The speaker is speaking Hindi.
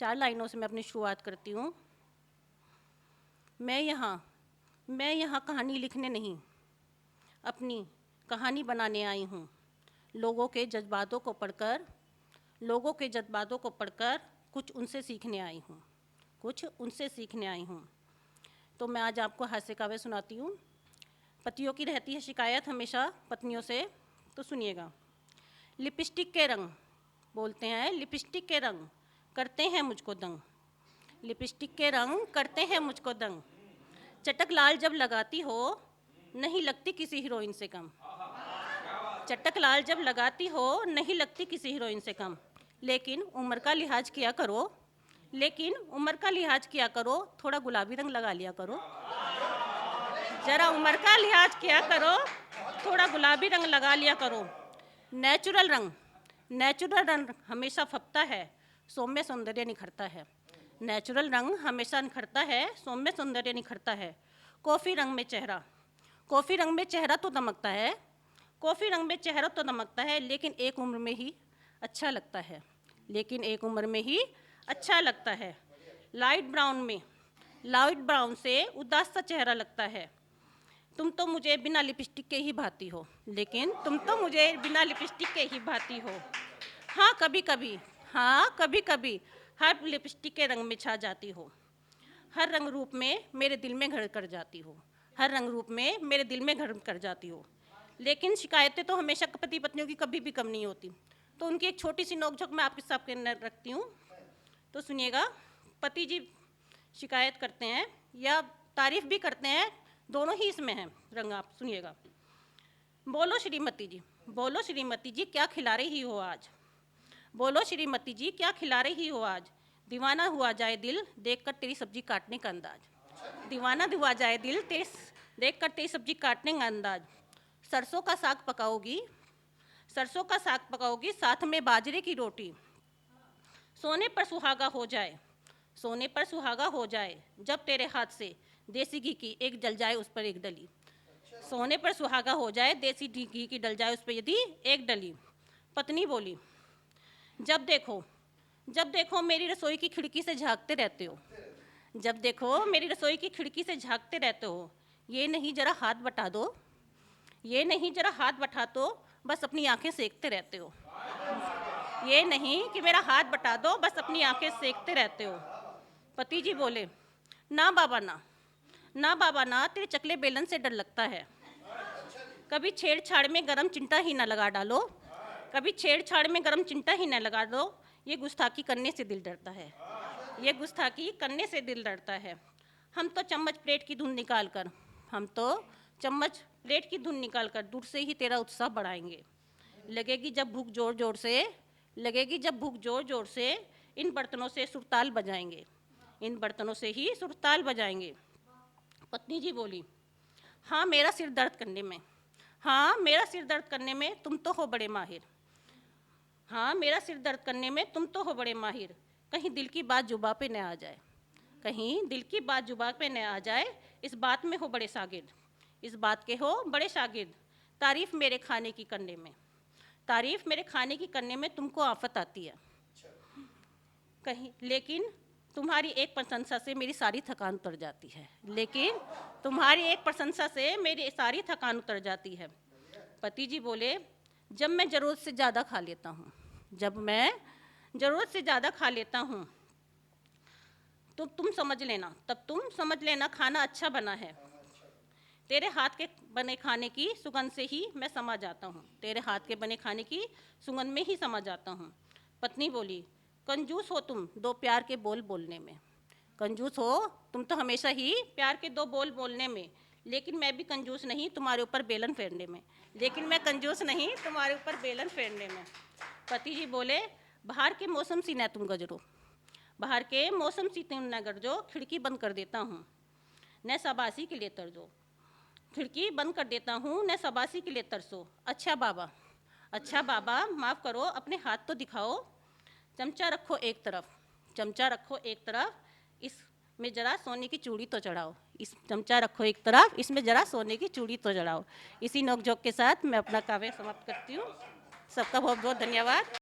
4 लाइनों से मैं अपनी शुरुआत करती हूँ। मैं यहाँ कहानी लिखने नहीं, अपनी कहानी बनाने आई हूँ। लोगों के जज्बातों को पढ़कर कुछ उनसे सीखने आई हूँ। तो मैं आज आपको हास्य काव्य सुनाती हूँ। पतियों की रहती है शिकायत हमेशा पत्नियों से, तो सुनिएगा। लिपस्टिक के रंग, बोलते हैं लिपस्टिक के रंग करते हैं मुझको दंग। लिपस्टिक के रंग करते हैं मुझको दंग। चटक लाल जब लगाती हो नहीं लगती किसी हीरोइन से कम। चटक लाल जब लगाती हो नहीं लगती किसी हीरोइन से कम। लेकिन उम्र का लिहाज किया करो, थोड़ा गुलाबी रंग लगा लिया करो। जरा उम्र का लिहाज किया करो, थोड़ा गुलाबी रंग लगा लिया करो। नेचुरल रंग हमेशा फपता है, सौम्य सौंदर्य निखरता है। नेचुरल रंग हमेशा निखरता है, सौम्य सौंदर्य निखरता है। कॉफ़ी रंग में चेहरा तो दमकता है, लेकिन एक उम्र में ही अच्छा लगता है। लाइट ब्राउन से उदास सा चेहरा लगता है। तुम तो मुझे बिना लिपस्टिक के ही भाती हो। हाँ कभी कभी हर लिपस्टिक के रंग में छा जाती हो। हर रंग रूप में मेरे दिल में घर कर जाती हो। लेकिन शिकायतें तो हमेशा पति पत्नियों की कभी भी कम नहीं होती। तो उनकी एक छोटी सी नोकझोंक मैं आपके सामने रखती हूँ, तो सुनिएगा। पति जी शिकायत करते हैं या तारीफ भी करते हैं, दोनों ही इसमें हैं रंग। आप सुनिएगा। बोलो श्रीमती जी क्या खिला रही हो आज। दीवाना हुआ जाए दिल देखकर तेरी सब्जी काटने का अंदाज। सरसों का साग पकाओगी साथ में बाजरे की रोटी। सोने पर सुहागा हो जाए जब तेरे हाथ से देसी घी की एक डल जाए उस पर एक डली। सोने पर सुहागा हो जाए देसी घी की डल जाए उस पर यदि एक डली। पत्नी बोली, जब देखो मेरी रसोई की खिड़की से झांकते रहते हो। ये नहीं जरा हाथ बटा दो, बस अपनी आंखें सेकते रहते हो। ये नहीं कि मेरा हाथ बटा दो, बस अपनी आंखें सेकते रहते हो। पति जी बोले, ना बाबा ना, तेरे चकले बेलन से डर लगता है। कभी छेड़छाड़ में गरम चिंटा ही ना लगा दो। ये गुस्ताखी करने से दिल डरता है। हम तो चम्मच प्लेट की धुन निकाल कर दूर से ही तेरा उत्साह बढ़ाएंगे। लगेगी जब भूख जोर जोर से इन बर्तनों से सुरताल बजाएंगे। पत्नी जी बोली, हाँ मेरा सिर दर्द करने में तुम तो हो बड़े माहिर। कहीं दिल की बात जुबां पे न आ जाए, इस बात में हो बड़े शागिर्द। तारीफ मेरे खाने की करने में तुमको आफत आती है। लेकिन तुम्हारी एक प्रशंसा से मेरी सारी थकान उतर जाती है। पति जी बोले, जब मैं ज़रूरत से ज़्यादा खा लेता हूँ तो तुम समझ लेना खाना अच्छा बना है। तेरे हाथ के बने खाने की सुगंध से ही मैं समा जाता हूँ। पत्नी बोली, कंजूस हो तुम दो प्यार के बोल बोलने में। तुम तो हमेशा ही प्यार के दो बोल बोलने में। लेकिन मैं कंजूस नहीं तुम्हारे ऊपर बेलन फेरने में। पति जी बोले, बाहर के मौसम सी न तुम गरजो, खिड़की बंद कर देता हूँ न शाबाशी के लिए तरसो। अच्छा बाबा माफ़ करो, अपने हाथ तो दिखाओ। चमचा रखो एक तरफ, इसमें जरा सोने की चूड़ी तो चढ़ाओ। इसी नोकझोंक के साथ मैं अपना काव्य समाप्त करती हूँ। सबका बहुत बहुत धन्यवाद।